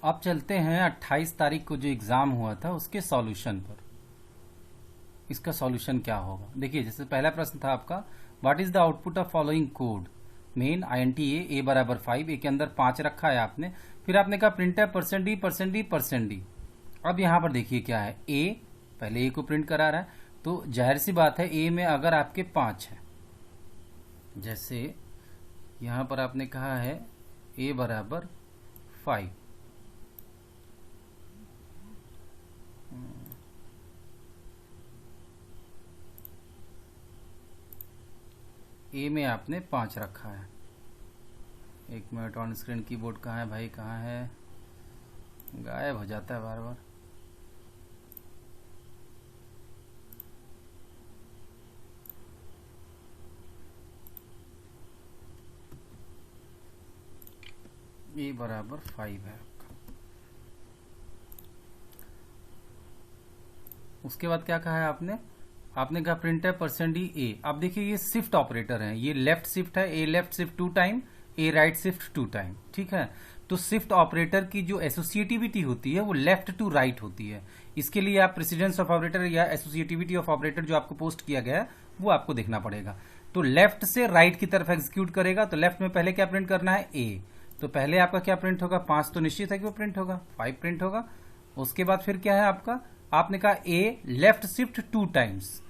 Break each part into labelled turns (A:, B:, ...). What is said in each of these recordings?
A: अब चलते हैं 28 तारीख को जो एग्जाम हुआ था उसके सॉल्यूशन पर। इसका सॉल्यूशन क्या होगा, देखिए जैसे पहला प्रश्न था आपका, what is the output of following code. Main INT ए बराबर 5, ए के अंदर 5 रखा है आपने, फिर आपने कहा प्रिंट है %d %d %d। अब यहां पर देखिए क्या है, ए पहले ए को प्रिंट करा रहा है, तो जाहिर सी बात है ए में अगर आपके 5 है, जैसे यहां पर आपने कहा है ए बराबर 5, ए में आपने 5 रखा है। एक मिनट, ऑन स्क्रीन कीबोर्ड कहाँ है भाई, कहाँ है, गायब हो जाता है बार बार। ए बराबर 5 है आपका। उसके बाद क्या कहा है आपने, आपने कहा प्रिंट है %d ए। अब देखिए ये शिफ्ट ऑपरेटर है, ये लेफ्ट शिफ्ट है, ए लेफ्ट शिफ्ट 2 टाइम, ए राइट शिफ्ट 2 टाइम, ठीक है। तो शिफ्ट ऑपरेटर की जो एसोसिएटिविटी होती है वो लेफ्ट टू राइट होती है। इसके लिए आप प्रेसिडेंस ऑफ ऑपरेटर या एसोसिएटिविटी ऑफ ऑपरेटर जो आपको पोस्ट किया गया है वो आपको देखना पड़ेगा। तो लेफ्ट से राइट की तरफ एग्जीक्यूट करेगा, तो लेफ्ट में पहले क्या प्रिंट करना है, ए। तो पहले आपका क्या प्रिंट होगा, 5 तो निश्चित है कि वो प्रिंट होगा, 5 प्रिंट होगा। उसके बाद फिर क्या है आपका, आपने कहा ए लेफ्ट शिफ्ट 2 टाइम्स।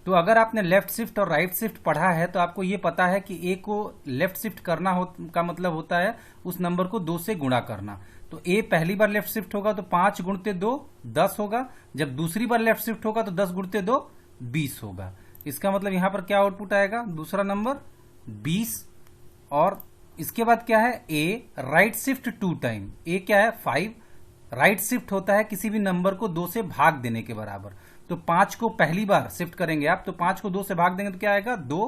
A: तो अगर आपने लेफ्ट शिफ्ट और राइट शिफ्ट पढ़ा है तो आपको ये पता है कि ए को लेफ्ट शिफ्ट करना का मतलब होता है उस नंबर को 2 से गुणा करना। तो ए पहली बार लेफ्ट शिफ्ट होगा तो 5 गुणते 2 10 होगा, जब दूसरी बार लेफ्ट शिफ्ट होगा तो 10 गुणते 2 20 होगा। इसका मतलब यहां पर क्या आउटपुट आएगा, दूसरा नंबर 20। और इसके बाद क्या है, ए राइट शिफ्ट 2 टाइम, ए क्या है 5, राइट शिफ्ट होता है किसी भी नंबर को 2 से भाग देने के बराबर। तो 5 को पहली बार शिफ्ट करेंगे आप, तो 5 को 2 से भाग देंगे तो क्या आएगा 2,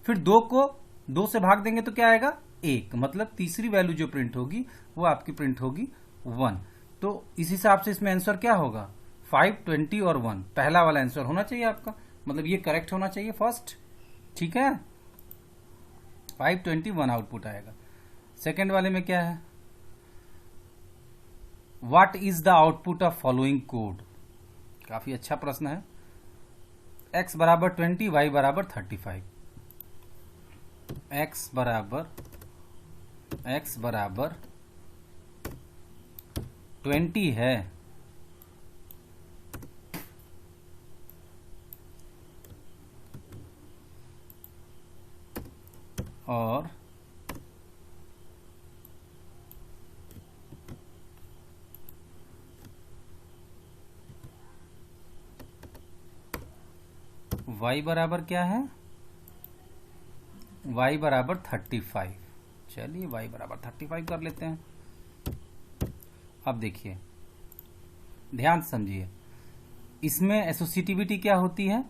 A: फिर 2 को 2 से भाग देंगे तो क्या आएगा 1, मतलब तीसरी वैल्यू जो प्रिंट होगी वो आपकी प्रिंट होगी 1। तो इस हिसाब से इसमें आंसर क्या होगा, 5, 20 और 1, पहला वाला आंसर होना चाहिए आपका, मतलब ये करेक्ट होना चाहिए फर्स्ट, ठीक है। 5, 20, 1 आउटपुट आएगा। सेकेंड वाले में क्या है, what is the output of following code. काफी अच्छा प्रश्न है। x बराबर 20, y बराबर 35, x बराबर 20 है और y बराबर क्या है, y बराबर 35। चलिए y बराबर 35 कर लेते हैं। अब देखिए ध्यान से समझिए, इसमें एसोसिएटिविटी क्या होती है,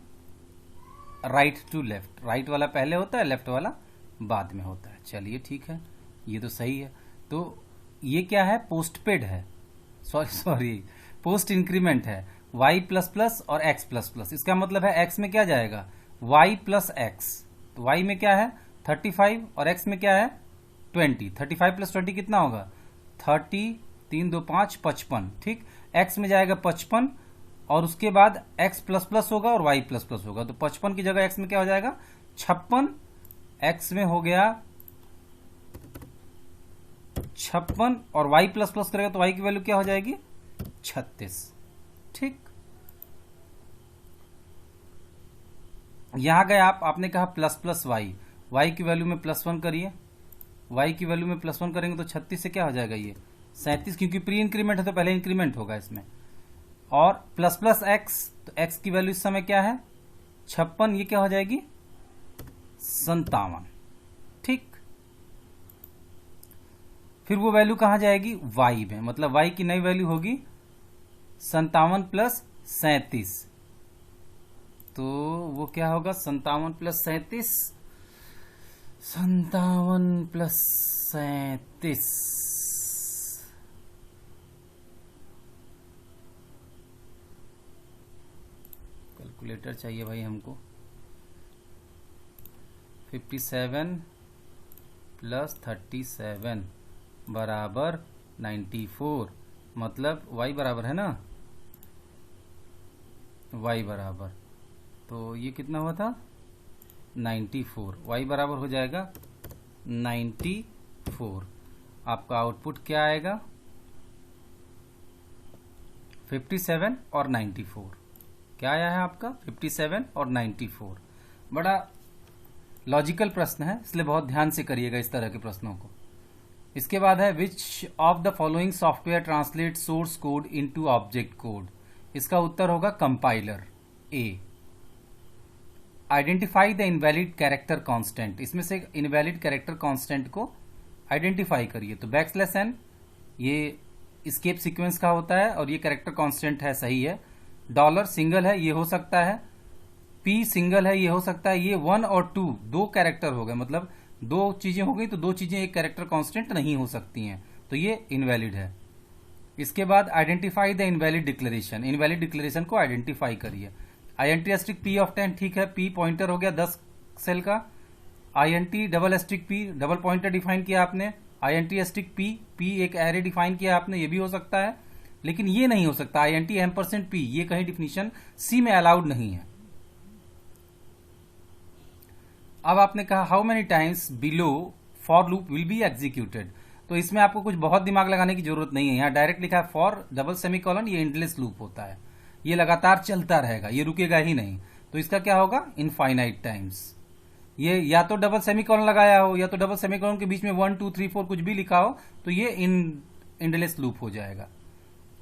A: राइट टू लेफ्ट, राइट वाला पहले होता है, लेफ्ट वाला बाद में होता है। चलिए ठीक है, ये तो सही है। तो ये क्या है, पोस्टपेड है, सॉरी पोस्ट इंक्रीमेंट है, y प्लस प्लस और x प्लस प्लस। इसका मतलब है x में क्या जाएगा, y प्लस x। तो y में क्या है 35 और x में क्या है 20। 35 प्लस 20 कितना होगा 30, 3 2 5 55, ठीक। x में जाएगा 55 और उसके बाद x प्लस प्लस होगा और y प्लस प्लस होगा, तो 55 की जगह x में क्या हो जाएगा 56, x में हो गया 56 और y प्लस प्लस करेगा तो y की वैल्यू क्या हो जाएगी 36, ठीक। यहां गए आपने कहा प्लस प्लस y की वैल्यू में +1 करिए, y की वैल्यू में +1 करेंगे तो 36 से क्या हो जाएगा ये 37, क्योंकि प्री इंक्रीमेंट है तो पहले इंक्रीमेंट होगा इसमें। और प्लस प्लस x, तो x की वैल्यू इस समय क्या है 56, ये क्या हो जाएगी 57, ठीक। फिर वो वैल्यू कहां जाएगी y में, मतलब y की नई वैल्यू होगी 57 प्लस 37, तो वो क्या होगा 57 प्लस 37, 57 प्लस 37, कैलकुलेटर चाहिए भाई हमको। 57 प्लस 37 बराबर 94, मतलब y बराबर है ना, y बराबर, तो ये कितना हुआ था 94, y बराबर हो जाएगा 94। आपका आउटपुट क्या आएगा 57 और 94। क्या आया है आपका 57 और 94। बड़ा लॉजिकल प्रश्न है, इसलिए बहुत ध्यान से करिएगा इस तरह के प्रश्नों को। इसके बाद है which of the following software translate source code into object code. इसका उत्तर होगा compiler A. Identify the invalid character constant, इसमें से इनवैलिड कैरेक्टर कांस्टेंट को आइडेंटिफाई करिए। तो बैकस्लैश n ये स्केप सीक्वेंस का होता है और ये कैरेक्टर कांस्टेंट है, सही है। डॉलर सिंगल है, ये हो सकता है। पी सिंगल है, ये हो सकता है। ये 1 और 2 दो कैरेक्टर हो गए, मतलब दो चीजें हो गई, तो दो चीजें एक कैरेक्टर कांस्टेंट नहीं हो सकती हैं, तो ये इनवैलिड है। इसके बाद identify the invalid declaration, invalid declaration को आइडेंटिफाई करिए। INT एस्ट्रिक P ऑफ 10, ठीक है, P पॉइंटर हो गया 10 सेल का। INT double asterisk P, double pointer define किया आपने। INT एस्ट्रिक P एक एरे डिफाइन किया आपने, ये भी हो सकता है। लेकिन ये नहीं हो सकता INT %P, ये कहीं डिफिनीशन C में अलाउड नहीं है। अब आपने कहा how many times below for loop will be executed, तो इसमें आपको कुछ बहुत दिमाग लगाने की जरूरत नहीं है। यहाँ डायरेक्ट लिखा है फॉर डबल सेमीकोलन, ये एंडलेस लूप होता है, ये लगातार चलता रहेगा, ये रुकेगा ही नहीं। तो इसका क्या होगा इनफाइनाइट टाइम्स। ये या तो डबल सेमीकोलन लगाया हो या तो डबल सेमीकोलन के बीच में 1 2 3 4 कुछ भी लिखा हो, तो ये एंडलेस लूप हो जाएगा।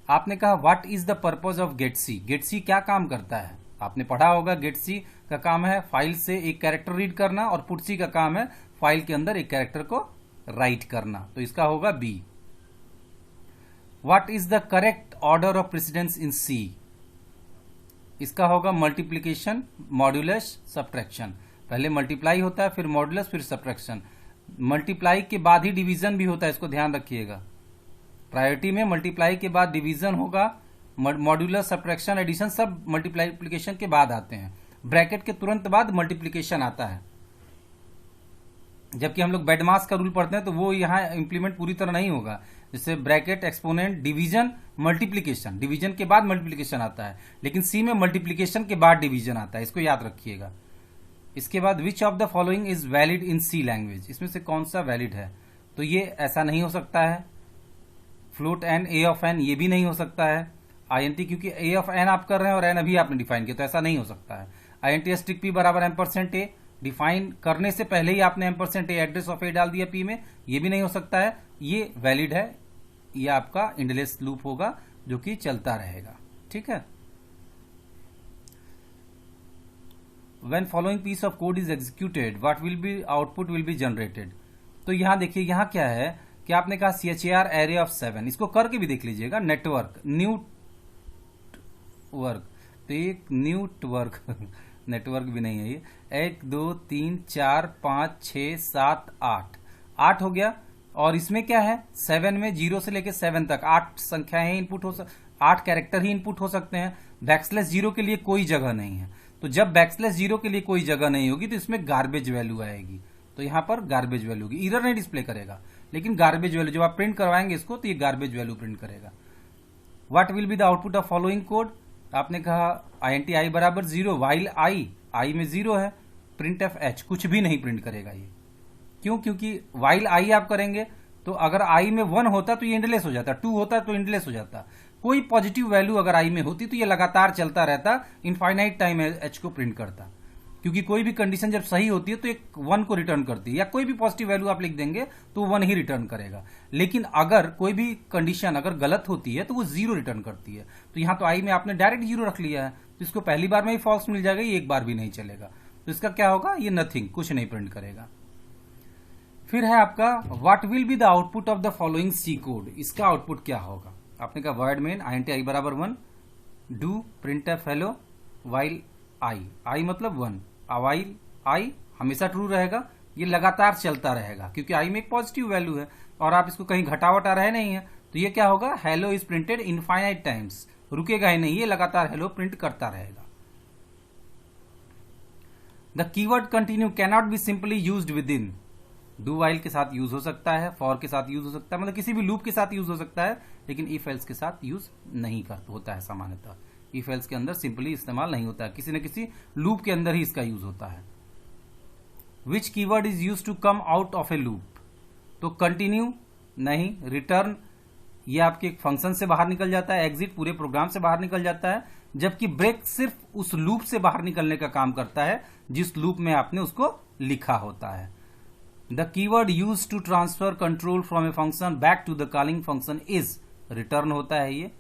A: आपने कहा what is the purpose of gate C, gate C क्या काम करता है, आपने पढ़ा होगा। गेट सी का काम है फाइल से एक कैरेक्टर रीड करना और पुट सी का काम है फाइल के अंदर एक कैरेक्टर को राइट करना, तो इसका होगा B. What is the correct order of precedence in C, इसका होगा मल्टीप्लीकेशन मॉड्यूलस सब्ट्रैक्शन। पहले मल्टीप्लाई होता है, फिर मॉड्यूलस, फिर सब्ट्रैक्शन। मल्टीप्लाई के बाद ही डिवीजन भी होता है, इसको ध्यान रखिएगा। प्रायोरिटी में मल्टीप्लाई के बाद डिवीजन होगा, मॉड्यूलस सब्ट्रैक्शन एडिशन सब मल्टीप्लीकेशन के बाद आते हैं। ब्रैकेट के तुरंत बाद मल्टीप्लीकेशन आता है। जबकि हम लोग बेडमास का रूल पढ़ते हैं तो वो यहाँ इंप्लीमेंट पूरी तरह नहीं होगा। जैसे bracket, exponent, division, multiplication, division के बाद मल्टीप्लीकेशन आता है, लेकिन सी में मल्टीप्लीकेशन के बाद डिवीजन आता है, इसको याद रखिएगा। इसके बाद which of the following is valid in C language, इसमें से कौन सा वैलिड है, तो ये ऐसा नहीं हो सकता है। Float n a of n, ये भी नहीं हो सकता है। INT क्योंकि ए ऑफ एन आप कर रहे हैं और एन अभी आपने डिफाइन किया, तो ऐसा नहीं हो सकता है। INT एस्ट्रिक P बराबर %A, डिफाइन करने से पहले ही आपने %A एड्रेस ऑफ ए डाल दिया P में, ये भी नहीं हो सकता है। ये वैलिड है, ये आपका एंडलेस लूप होगा जो कि चलता रहेगा, ठीक है। When following piece of code is executed, what will be output will be generated। तो यहां देखिए, यहां क्या है कि आपने कहा CHAR array of 7, इसको करके भी देख लीजिएगा। नेटवर्क, न्यू वर्क, तो एक न्यू वर्क नेटवर्क भी नहीं है ये। 1 2 3 4 5 6 7 8 हो गया। और इसमें क्या है 7 में 0 से लेकर 7 तक 8 संख्याएं इनपुट हो 8 कैरेक्टर ही इनपुट हो सकते हैं। बैकस्लैश 0 के लिए कोई जगह नहीं है, तो जब बैकस्लैश 0 के लिए कोई जगह नहीं होगी तो इसमें गार्बेज वैल्यू आएगी, तो यहां पर गार्बेज वैल्यू होगी। इरर नहीं डिस्प्ले करेगा, लेकिन गार्बेज वैल्यू जब आप प्रिंट करवाएंगे इसको तो ये गार्बेज वैल्यू प्रिंट करेगा। What will be the output of following code, आपने कहा INT i बराबर 0, वाइल i में 0 है, प्रिंट एफ एच कुछ भी नहीं प्रिंट करेगा ये। क्यों, क्योंकि वाइल i आप करेंगे तो अगर i में 1 होता तो ये एंडलेस हो जाता, 2 होता तो एंडलेस हो जाता। कोई पॉजिटिव वैल्यू अगर i में होती तो ये लगातार चलता रहता, इनफाइनाइट टाइम h को प्रिंट करता। क्योंकि कोई भी कंडीशन जब सही होती है तो एक 1 को रिटर्न करती है, या कोई भी पॉजिटिव वैल्यू आप लिख देंगे तो 1 ही रिटर्न करेगा। लेकिन अगर कोई भी कंडीशन अगर गलत होती है तो वो 0 रिटर्न करती है। तो यहां तो i में आपने डायरेक्ट 0 रख लिया है, तो इसको पहली बार में ही फॉल्स मिल जाएगा, ये एक बार भी नहीं चलेगा। तो इसका क्या होगा, ये नथिंग, कुछ नहीं प्रिंट करेगा। फिर है आपका what will be the output of the following C code, इसका आउटपुट क्या होगा। आपने कहा वर्ड मेन INT i बराबर 1, do print F hello while i मतलब 1, वाइल i हमेशा ट्रू रहेगा, ये लगातार चलता रहेगा क्योंकि i में एक पॉजिटिव वैल्यू है और आप इसको कहीं घटावटा रहे नहीं है। तो ये क्या होगा, hello is printed infinite times, रुकेगा ही नहीं, ये लगातार हेलो प्रिंट करता रहेगा। The keyword continue cannot be simply used with in, do while के साथ यूज हो सकता है, फॉर के साथ यूज हो सकता है, मतलब किसी भी लूप के साथ यूज हो सकता है, लेकिन इफ एल्स के साथ यूज नहीं होता है सामान्यतः। इफ एल्स के अंदर सिंपली इस्तेमाल नहीं होता है, किसी न किसी लूप के अंदर ही इसका यूज होता है। Which keyword is use to come out of a loop? तो कंटिन्यू नहीं, रिटर्न ये आपके एक फंक्शन से बाहर निकल जाता है, एग्जिट पूरे प्रोग्राम से बाहर निकल जाता है, जबकि ब्रेक सिर्फ उस लूप से बाहर निकलने का काम करता है जिस लूप में आपने उसको लिखा होता है। The keyword use to transfer control from a function back to the calling function is, return होता है ये,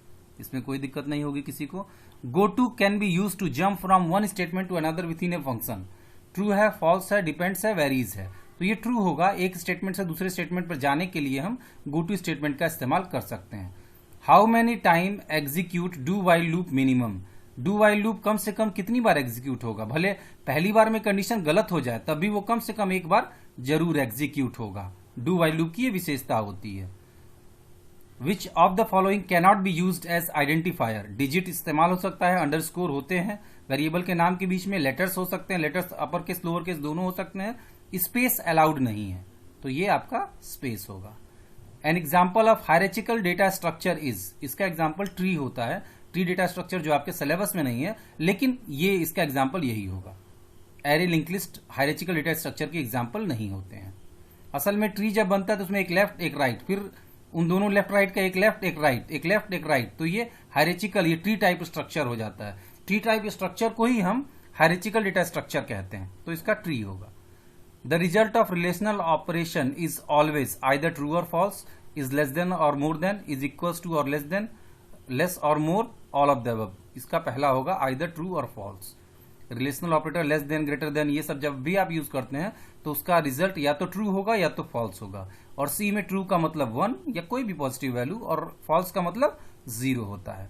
A: इसमें कोई दिक्कत नहीं होगी किसी को। Go to can be use to jump from one statement to another within a function. True है, फॉल्स है, डिपेंड्स है, वेरीज है, तो ये ट्रू होगा। एक स्टेटमेंट से दूसरे स्टेटमेंट पर जाने के लिए हम गो टू स्टेटमेंट का इस्तेमाल कर सकते हैं। How many time execute do while loop minimum? Do while loop कम से कम कितनी बार एग्जीक्यूट होगा? भले पहली बार में कंडीशन गलत हो जाए तब भी वो कम से कम एक बार जरूर एग्जीक्यूट होगा। डू वाइल लूप की ये विशेषता होती है। Which of the following cannot be used as identifier? Digit इस्तेमाल हो सकता है, अंडरस्कोर होते हैं, वेरिएबल के नाम के बीच में लेटर्स हो सकते हैं, letters upper case lower case दोनों हो सकते हैं, स्पेस अलाउड नहीं है, तो ये आपका स्पेस होगा। An example of hierarchical data structure is, इसका एग्जाम्पल ट्री होता है, ट्री डेटा स्ट्रक्चर जो आपके सिलेबस में नहीं है, लेकिन ये इसका एग्जाम्पल यही होगा। Array link list hierarchical data structure के एग्जाम्पल नहीं होते हैं। असल में ट्री जब बनता है तो उसमें एक लेफ्ट एक राइट, फिर उन दोनों लेफ्ट राइट का एक लेफ्ट एक राइट, एक लेफ्ट एक राइट, तो ये हायरार्चिकल, ये ट्री टाइप स्ट्रक्चर हो जाता है। ट्री टाइप स्ट्रक्चर को ही हम हायरार्चिकल डेटा स्ट्रक्चर कहते हैं, तो इसका ट्री होगा। The result of relational operation is always either true or false, is less than or more than, is equals to or less than, less or more, all of the above। इसका पहला होगा either true or false। Relational operator less than greater than ये सब जब भी आप use करते हैं तो उसका रिजल्ट या तो ट्रू होगा या तो फॉल्स होगा। और सी में ट्रू का मतलब 1 या कोई भी पॉजिटिव वैल्यू और फॉल्स का मतलब 0 होता है।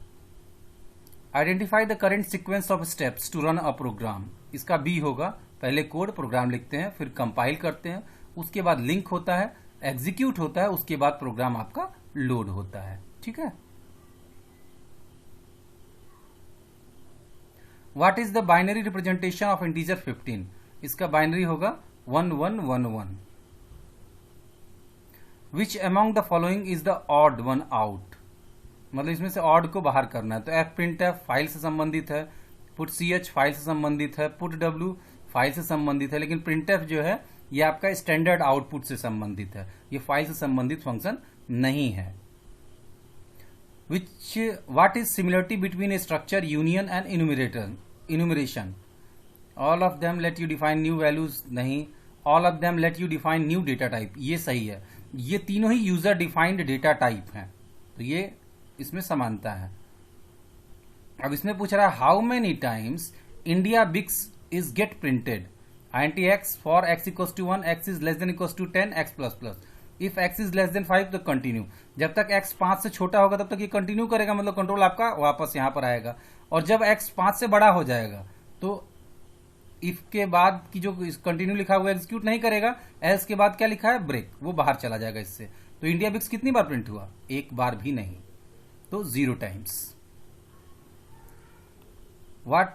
A: Identify the current sequence of steps to run a program, इसका बी होगा। पहले कोड प्रोग्राम लिखते हैं, फिर कंपाइल करते हैं, उसके बाद लिंक होता है, एग्जीक्यूट होता है, उसके बाद प्रोग्राम आपका लोड होता है। ठीक है। What is the binary representation of integer 15? इसका बाइनरी होगा 1111। Which among the following is the odd one out? मतलब इसमें से ऑड को बाहर करना है, तो एफ प्रिंट एफ फाइल से संबंधित है, पुट सी एच फाइल से संबंधित है, पुट डब्ल्यू फाइल से संबंधित है, लेकिन प्रिंट एफ जो है ये आपका स्टैंडर्ड आउटपुट से संबंधित है, ये फाइल से संबंधित फंक्शन नहीं है। What is similarity between a structure, union and enumeration? All of them let you define new values, नहीं। All of them let you define new data type, ये सही है। ये तीनों ही यूजर डिफाइंड डेटा टाइप हैं, तो ये इसमें समानता है। अब इसमें पूछ रहा है how many times IndiaBIX is get printed? INT X for X equals to 1, X is less than equals to 10, X plus plus. If X is less than 5 तो कंटिन्यू, जब तक एक्स 5 से छोटा होगा तब तक ये कंटिन्यू करेगा, मतलब कंट्रोल आपका वापस यहां पर आएगा। और जब एक्स 5 से बड़ा हो जाएगा तो इफ के बाद की जो कंटिन्यू लिखा हुआ एग्जीक्यूट नहीं करेगा, एल्स के बाद क्या लिखा है ब्रेक, वो बाहर चला जाएगा इससे। तो इंडिया बिक्स कितनी बार प्रिंट हुआ? एक बार भी नहीं, तो 0 times. What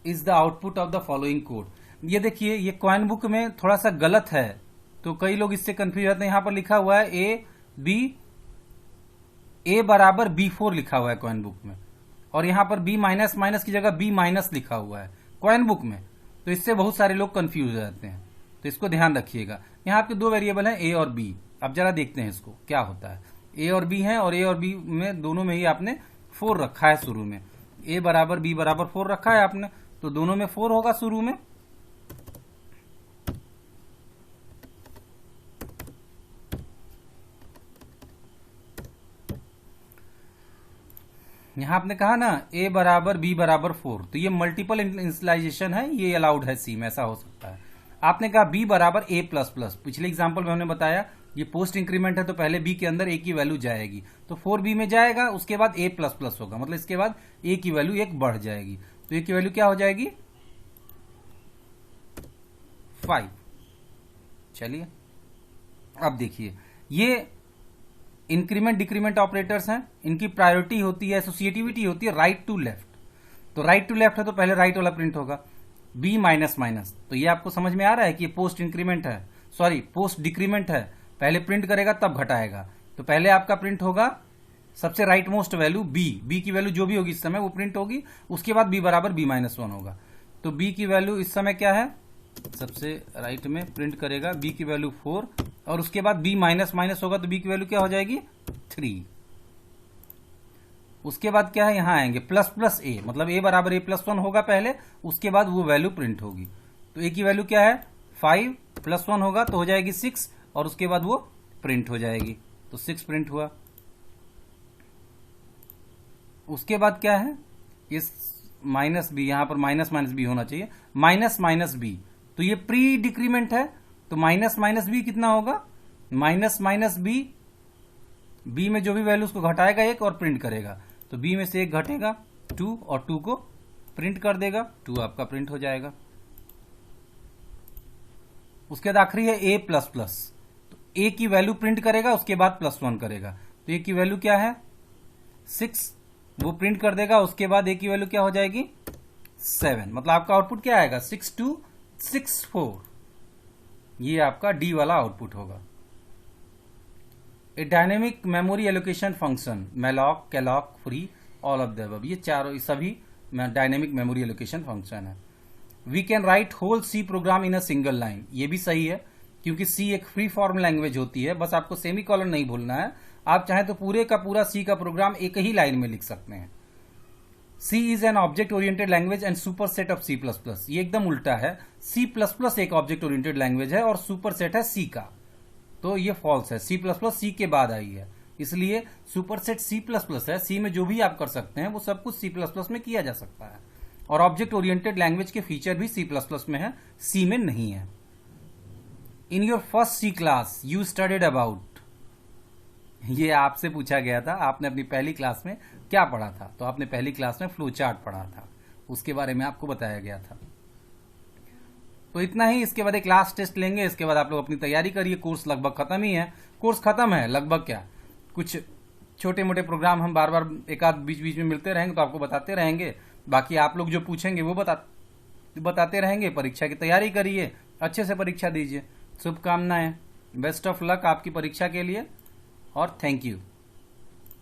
A: is the output of the following code? ये देखिए ये कॉइन बुक में थोड़ा सा गलत है, तो कई लोग इससे कंफ्यूज होते हैं। यहां पर लिखा हुआ है ए बराबर B4 लिखा हुआ है कॉइन बुक में, और यहां पर B माइनस माइनस की जगह B माइनस लिखा हुआ है कॉइन बुक में, तो इससे बहुत सारे लोग कंफ्यूज हो जाते हैं, तो इसको ध्यान रखिएगा। यहाँ आपके दो वेरिएबल हैं A और B। अब जरा देखते हैं इसको क्या होता है। A और B है, और A और B में दोनों में ही आपने 4 रखा है शुरू में। A बराबर B बराबर 4 रखा है आपने, तो दोनों में 4 होगा शुरू में। यहां आपने कहा ना A बराबर B बराबर 4, तो ये मल्टीपल इनिशियलाइजेशन है, ये अलाउड है सी में, ऐसा हो सकता है। आपने कहा B बराबर A प्लस प्लस, पिछले एग्जाम्पल में हमने बताया ये पोस्ट इंक्रीमेंट है, तो पहले B के अंदर A की वैल्यू जाएगी, तो 4B में जाएगा, उसके बाद A प्लस प्लस होगा, मतलब इसके बाद A की वैल्यू 1 बढ़ जाएगी, तो A की वैल्यू क्या हो जाएगी 5। चलिए अब देखिए ये इंक्रीमेंट डिक्रीमेंट ऑपरेटर्स हैं, इनकी प्रायोरिटी होती है, एसोसिएटिविटी होती है राइट टू लेफ्ट। तो राइट टू लेफ्ट है तो पहले राइट वाला प्रिंट होगा। B माइनस माइनस, तो ये आपको समझ में आ रहा है कि ये पोस्ट इंक्रीमेंट है, सॉरी पोस्ट डिक्रीमेंट है, पहले प्रिंट करेगा तब घटाएगा। तो पहले आपका प्रिंट होगा सबसे राइट मोस्ट वैल्यू बी की वैल्यू जो भी होगी इस समय वो प्रिंट होगी, उसके बाद बी बराबर b-1 होगा। तो बी की वैल्यू इस समय क्या है, सबसे राइट में प्रिंट करेगा बी की वैल्यू 4 और उसके बाद बी माइनस माइनस होगा तो बी की वैल्यू क्या हो जाएगी 3। उसके बाद क्या है, यहां आएंगे प्लस प्लस ए, मतलब ए बराबर a+1 होगा पहले, उसके बाद वो वैल्यू प्रिंट होगी। तो ए की वैल्यू क्या है 5 + 1 होगा तो हो जाएगी 6 और उसके बाद वो प्रिंट हो जाएगी। तो 6 प्रिंट हुआ। उसके बाद क्या है, इस माइनस बी, यहां पर माइनस माइनस बी होना चाहिए, माइनस माइनस बी, तो ये प्री डिक्रीमेंट है तो माइनस माइनस बी कितना होगा, माइनस माइनस बी, बी में जो भी वैल्यू उसको घटाएगा एक और प्रिंट करेगा, तो बी में से एक घटेगा 2 और 2 को प्रिंट कर देगा, 2 आपका प्रिंट हो जाएगा। उसके बाद आखिरी है ए प्लस प्लस, तो ए की वैल्यू प्रिंट करेगा उसके बाद +1 करेगा, तो ए की वैल्यू क्या है 6, वो प्रिंट कर देगा, उसके बाद ए की वैल्यू क्या हो जाएगी 7, मतलब आपका आउटपुट क्या आएगा 6264, ये आपका डी वाला आउटपुट होगा। A dynamic memory allocation function malloc, calloc, free, all of the above, ये चारों सभी डायनेमिक मेमोरी एलोकेशन फंक्शन है। We can write whole C program in a single line, ये भी सही है क्योंकि सी एक फ्री फॉर्म लैंग्वेज होती है, बस आपको सेमीकोलन नहीं भूलना है। आप चाहें तो पूरे का पूरा सी का प्रोग्राम एक ही लाइन में लिख सकते हैं। C is an object oriented language and superset of C++, ये एकदम उल्टा है, C++ एक ऑब्जेक्ट ओरिएंटेड लैंग्वेज है और सुपर सेट है सी का, तो ये फॉल्स है। C++ सी के बाद आई है, इसलिए सुपर सेट C++ है, सी में जो भी आप कर सकते हैं वो सब कुछ C++ में किया जा सकता है, और ऑब्जेक्ट ओरिएंटेड लैंग्वेज के फीचर भी C++ में है, सी में नहीं है। In your first C class you studied about, ये आपसे पूछा गया था, आपने अपनी पहली क्लास में क्या पढ़ा था, तो आपने पहली क्लास में फ्लो चार्ट पढ़ा था, उसके बारे में आपको बताया गया था। तो इतना ही, इसके बाद एक क्लास टेस्ट लेंगे, इसके बाद आप लोग अपनी तैयारी करिए, कोर्स लगभग खत्म ही है, कोर्स खत्म है लगभग, क्या कुछ छोटे मोटे प्रोग्राम हम बार बार एक आध बीच बीच में मिलते रहेंगे तो आपको बताते रहेंगे, बाकी आप लोग जो पूछेंगे वो बताते रहेंगे। परीक्षा की तैयारी करिए, अच्छे से परीक्षा दीजिए, शुभकामनाएं, बेस्ट ऑफ लक आपकी परीक्षा के लिए और थैंक यू।